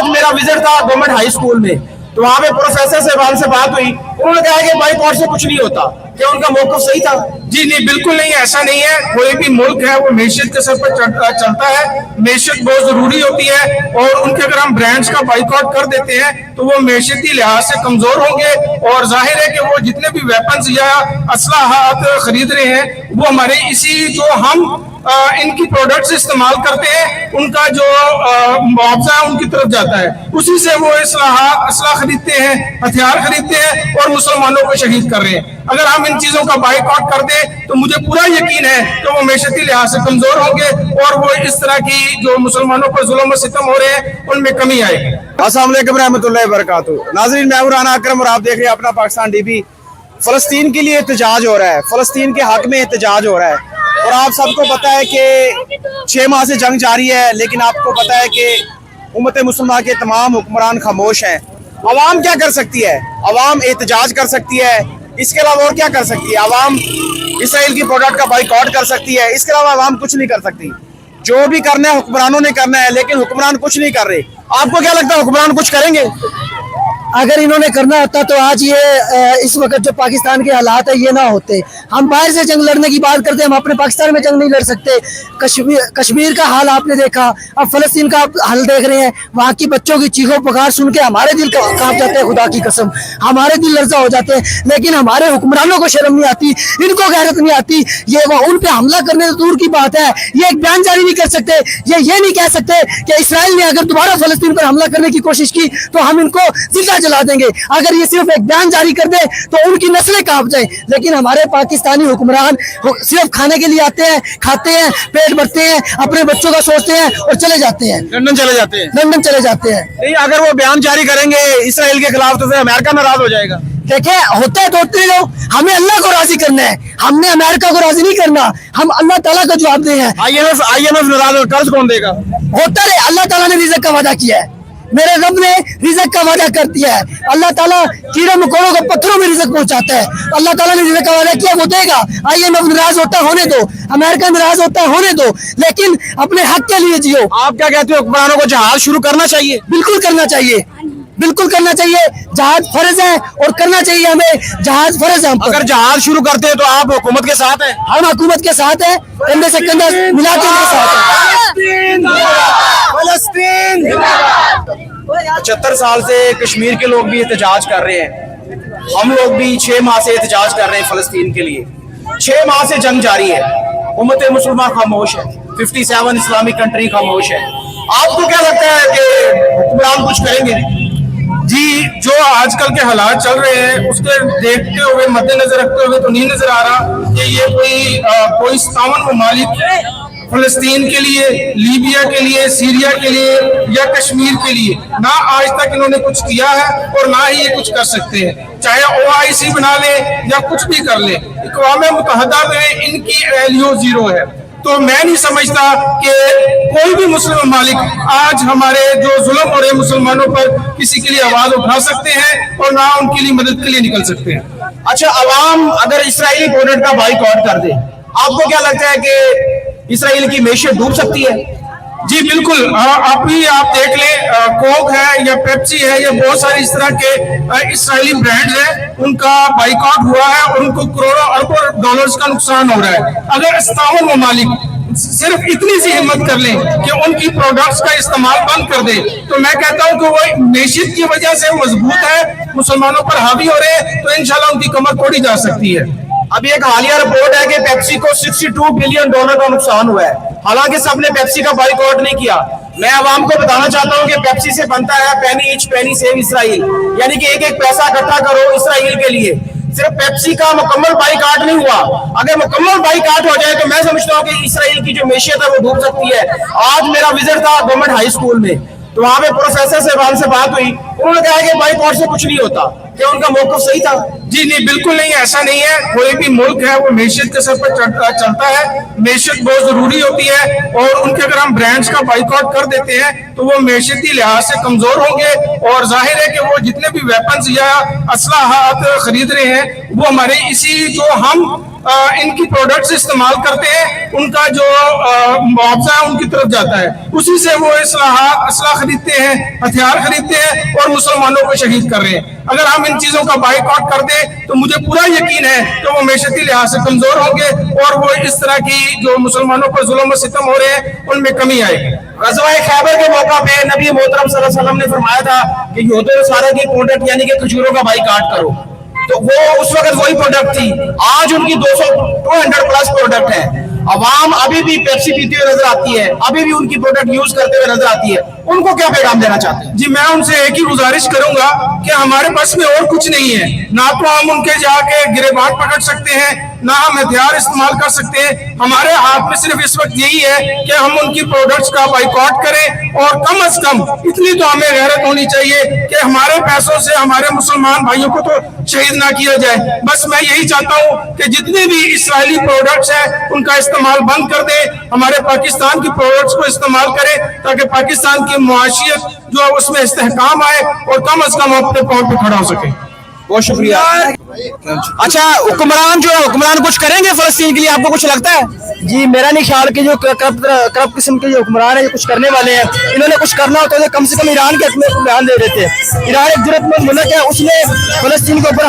आज मेरा विजिट था गवर्नमेंट हाई स्कूल में, तो वहाँ पे प्रोफेसर साहबान से बात हुई, उन्होंने कहा कि बाइकआउट से कुछ नहीं होता। क्या उनका मौक़िफ़ सही था? जी नहीं, बिल्कुल नहीं, ऐसा नहीं है। कोई भी मुल्क है वो मैशियत के सर पर चलता है, मैशियत बहुत जरूरी होती है, और उनके अगर हम ब्रांड्स का बाइकआउट कर देते हैं तो वो मैशियती लिहाज से कमजोर होंगे, और जाहिर है कि वो जितने भी वेपन्स या असलाहात खरीद रहे हैं वो हमारे इसी जो हम इनकी प्रोडक्ट्स इस्तेमाल करते हैं उनका जो मुआवजा है उनकी तरफ जाता है, उसी से वो असला खरीदते हैं, हथियार खरीदते हैं और मुसलमानों को शहीद कर रहे हैं। अगर हम इन चीजों का बाइकआउट कर दें तो मुझे पूरा यकीन है कि वो मैशती लिहाज से कमजोर होंगे और वो इस तरह की जो मुसलमानों पर जुल्म और सितम हो रहे हैं उनमें कमी आएगी। अस्सलाम वालेकुम रहमतुल्लाहि व बरकातुहू। नाज़रीन, मैं हूं राना अकरम और आप देख रहे हैं अपना पाकिस्तान टीवी। फलस्तीन के लिए एहतजाज हो रहा है, फलस्तीन के हक में एहतजाज हो रहा है, और आप सबको पता है कि 6 माह से जंग जारी है, लेकिन आपको पता है कि उम्मत मुसलमान के तमाम हुक्मरान खामोश हैं। अवाम क्या कर सकती है? अवाम एहतजाज कर सकती है, इसके अलावा और क्या कर सकती है? अवाम इसराइल की प्रोडक्ट का बाइकआउट कर सकती है, इसके अलावा अवाम कुछ नहीं कर सकती। जो भी करना है हुक्मरानों ने करना है, लेकिन हुक्मरान कुछ नहीं कर रहे। आपको क्या लगता है हुक्मरान कुछ करेंगे? अगर इन्होंने करना होता तो आज ये इस वक्त जो पाकिस्तान के हालात है ये ना होते। हम बाहर से जंग लड़ने की बात करते हैं, हम अपने पाकिस्तान में जंग नहीं लड़ सकते। कश्मीर का हाल आपने देखा, अब फलस्तीन का हाल देख रहे हैं। वहाँ की बच्चों की चीखों पुकार सुन के हमारे दिल कांप जाते हैं, खुदा की कसम हमारे दिल लर्जा हो जाते हैं। लेकिन हमारे हुक्मरानों को शर्म नहीं आती, इनको गैरत नहीं आती। ये वो उन पे हमला करने तो दूर की बात है, ये एक बयान जारी नहीं कर सकते, ये नहीं कह सकते कि इसराइल ने अगर दोबारा फलस्तीन पर हमला करने की कोशिश की तो हम इनको जिंदा जला देंगे। अगर ये सिर्फ एक बयान जारी कर दे तो उनकी नस्लें कांप जाए। लेकिन हमारे पाकिस्तानी हुक्मरान सिर्फ खाने के लिए आते हैं, खाते हैं, पेट भरते हैं, अपने बच्चों का सोचते हैं और चले जाते हैं, लंदन चले जाते हैं। लंदन चले जाते हैं। नहीं, अगर वो बयान जारी करेंगे इसराइल के खिलाफ तो फिर अमेरिका नाराज हो जाएगा। देखे होता है तो होते लोग, हमें अल्लाह को राजी करना है, हमने अमेरिका को राजी नहीं करना। हम अल्लाह ताला का जवाब दे हैं। IMF नाराज हो, कर्ज कौन देगा? होता है, अल्लाह ताला ने रिज़्क़ का वादा किया है, मेरे रब ने रिज़्क़ का वादा कर दिया है। अल्लाह ताला कीड़े मकोड़ों को पत्थरों में रिज़्क़ पहुंचाता है। अल्लाह ताला ने रिज़्क़ का वादा किया, वो देगा। IMF नाराज होता होने दो, अमेरिका नाराज होता होने दो, लेकिन अपने हक के लिए जियो। आप क्या कहते हो, हुक्मरानों को जहाज शुरू करना चाहिए? बिल्कुल करना चाहिए, बिल्कुल करना चाहिए। जहाज फर्ज है और करना चाहिए, हमें जहाज फर्ज है हम पर। अगर जहाज शुरू करते हैं तो आप हुकूमत के साथ हैं? हम हुकूमत के साथ हैं, कंधे से कंधा मिला के उनके साथ हैं। 75 साल से कश्मीर के लोग भी एहतजाज कर रहे हैं, हम लोग भी 6 माह से एहतजाज कर रहे हैं फलस्तीन के लिए। 6 माह से जंग जारी है, उम्मत मुसलमान खामोश है, 57 इस्लामिक कंट्री खामोश है। आपको क्या लगता है कि हुक्मरान कुछ करेंगे? जी, जो आजकल के हालात चल रहे हैं उसके देखते हुए, मद्देनजर रखते हुए तो नहीं नजर आ रहा कि ये कोई 57 ममालिक फलस्तीन के लिए, लीबिया के लिए, सीरिया के लिए या कश्मीर के लिए ना आज तक इन्होंने कुछ किया है और ना ही ये कुछ कर सकते हैं। चाहे OIC बना ले या कुछ भी कर ले, अक़वाम मुत्तहिदा में इनकी वैल्यू जीरो है। तो मैं नहीं समझता कि कोई भी मुस्लिम ममालिक आज हमारे जो जुल्म हो रहे मुसलमानों पर किसी के लिए आवाज उठा सकते हैं और ना उनके लिए मदद के लिए निकल सकते हैं। अच्छा, अवाम अगर इसराइली प्रोडक्ट का बाइकआउट कर दे, आपको क्या लगता है कि इसराइल की मैशियत डूब सकती है? जी बिल्कुल, आप देख लें, कोक है या पेप्सी है या बहुत सारे इस तरह के इसराइली ब्रांड्स हैं, उनका बाइकआउट हुआ है और उनको करोड़ों अरबों डॉलर्स का नुकसान हो रहा है। अगर 57 ममालिक सिर्फ इतनी सी हिम्मत कर लें कि उनकी प्रोडक्ट्स का इस्तेमाल बंद कर दे, तो मैं कहता हूं कि वो मैशियत की वजह से मजबूत है, मुसलमानों पर हावी हो रहे हैं, तो इंशाल्लाह उनकी कमर तोड़ी जा सकती है। अभी एक हालिया रिपोर्ट है कि पेप्सी को $62 बिलियन का नुकसान हुआ है, हालांकि सबने पेप्सी का बाइकआउट नहीं किया। मैं आवाम को बताना चाहता हूं कि पेप्सी से बनता है पेनी ईच पेनी सेव इसराइल, यानी कि एक एक पैसा इकट्ठा करो इसराइल के लिए। सिर्फ पेप्सी का मुकम्मल बाइकआउट नहीं हुआ, अगर मुकम्मल बाइकआउट हो जाए तो मैं समझता हूं कि इसराइल की जो मैशियत है वो डूब सकती है। आज मेरा विजिट था गवर्नमेंट हाई स्कूल में, तो वहाँ पे प्रोफेसर साहबान से बात हुई, उन्होंने कहा कि बाइकआउट से कुछ नहीं होता। क्या उनका मौक़िफ़ सही था? जी नहीं, बिल्कुल नहीं, ऐसा नहीं है। कोई भी मुल्क है वो मैशियत के सर पर चलता है, मैशियत बहुत जरूरी होती है, और उनके अगर हम ब्रांड्स का बाइकआउट कर देते हैं तो वो मैशियती लिहाज से कमजोर होंगे, और जाहिर है कि वो जितने भी वेपन्स या असलाहात खरीद रहे हैं वो हमारे इसी जो हम इनकी प्रोडक्ट्स इस्तेमाल करते हैं उनका जो मुआवजा है उनकी तरफ जाता है, उसी से वो असला खरीदते हैं, हथियार खरीदते हैं और मुसलमानों को शहीद कर रहे हैं। अगर हम इन चीजों का बाइकआउट कर दें तो मुझे पूरा यकीन है कि वो मैशती लिहाज से कमजोर होंगे और वो इस तरह की जो मुसलमानों पर जुल्म और सितम हो रहे हैं उनमें कमी आएगी। गज़वाए खैबर के मौका पे नबी मोहतरम सल्लल्लाहु अलैहि वसल्लम ने फरमाया था कि यहूद सारा की प्रोडक्ट यानी कि खजूरों का बाइकआउट करो, तो वो उस वक्त वही प्रोडक्ट थी। आज उनकी 200 प्लस प्रोडक्ट है। अवाम अभी भी पेप्सी पीती हुई नजर आती है, अभी भी उनकी प्रोडक्ट यूज करते हुए नजर आती है। उनको क्या पैगाम देना चाहते हैं? जी मैं उनसे एक ही गुजारिश करूंगा कि हमारे पास में और कुछ नहीं है, ना तो हम उनके जाके गिरेबान पकड़ सकते हैं, ना हम हथियार इस्तेमाल कर सकते हैं। हमारे हाथ में सिर्फ इस वक्त यही है कि हम उनकी प्रोडक्ट्स का बाइकआउट करें और कम से कम इतनी तो हमें गैरत होनी चाहिए कि हमारे पैसों से हमारे मुसलमान भाइयों को तो शहीद ना किया जाए। बस मैं यही चाहता हूँ कि जितने भी इस्राएली प्रोडक्ट्स हैं उनका इस्तेमाल बंद कर दें, हमारे पाकिस्तान की प्रोडक्ट्स को इस्तेमाल करें ताकि पाकिस्तान की मुआशियत जो है उसमें इस्तेहकाम आए और कम से कम अपने पांव पे खड़ा हो सके। बहुत शुक्रिया। अच्छा, हुक्मरान जो है हुक्मरान कुछ करेंगे फलस्तीन के लिए, आपको कुछ लगता है? जी मेरा नहीं ख्याल कि जो करप्ट किस्म के जो हुक्मरान है ये कुछ करने वाले हैं। इन्होंने कुछ करना होता है कम से कम ईरान के हक में बयान दे देते हैं। ईरान एक जरूरतमंद मुल्क है, उसने फलस्तीन के ऊपर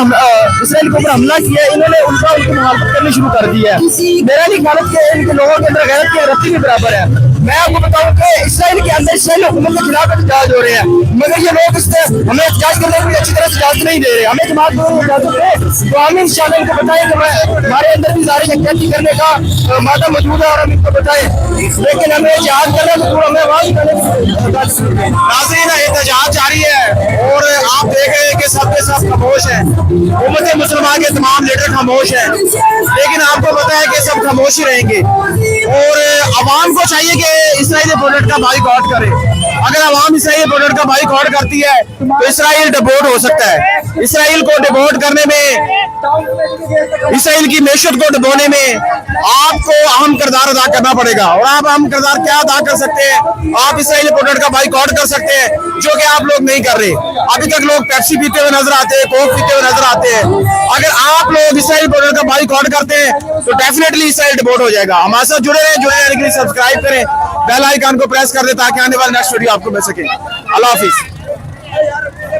इसराइल के ऊपर हमला किया, इन्होंने उनकी मुखालफत करनी शुरू कर दी है। मेरा नहीं ख्याल कि इनके लोगों के अंदर गैरत की रत्ती भी बराबर है। मैं आपको बताऊं कि इसराइल के अंदर इसराइल हुकूमत के खिलाफ एहतजाज हो रहे हैं, मगर ये लोग हमें एहतजाज करने की अच्छी तरह से इजाजत नहीं दे रहे। हमें जमात को इजाजत दे तो हम इंशाल्लाह इनको बताएं कि हमारे अंदर भी जारी एहतियाती करने का मादा मौजूद है और हम इनको बताएं, लेकिन हमें एहतजाज करना तो पूरा हमें आवाज करने। नाज़रीन, एहतजाज जारी है और आप देख रहे हैं कि सब के सब खामोश हैं। उम्मत मुसलमान के तमाम लीडर खामोश हैं, लेकिन आपको पता है कि सब खामोश ही रहेंगे और अवाम को चाहिए कि इसराइली प्रोडक्ट का बाइकआउट करे। अगर अवाम इसराइली प्रोडक्ट का बाइकआउट करती है तो इसराइल डिपोर्ट हो सकता है। इसराइल को डिपोर्ट करने में, इसराइल की मैशत को डुबोने में आपको अहम किरदार अदा करना पड़ेगा। और आप अहम किरदार क्या अदा कर सकते हैं? आप इसराइली प्रोडक्ट का बाइकआउट कर सकते हैं, जो कि आप लोग नहीं कर रहे। अभी तक लोग पेप्सी पीते हुए नजर आते हैं, कोक पीते हुए नजर आते हैं। अगर आप लोग इसराइली प्रोडक्ट का बाइकआउट करते हैं तो डेफिनेटली इसराइल डिपोर्ट हो जाएगा। हमारे साथ जुड़े रहें, जुड़े रहने के लिए सब्सक्राइब करें, बेल आइकन को प्रेस कर दें ताकि आने वाले नेक्स्ट वीडियो आपको मिल सके। अल्लाह हाफिज।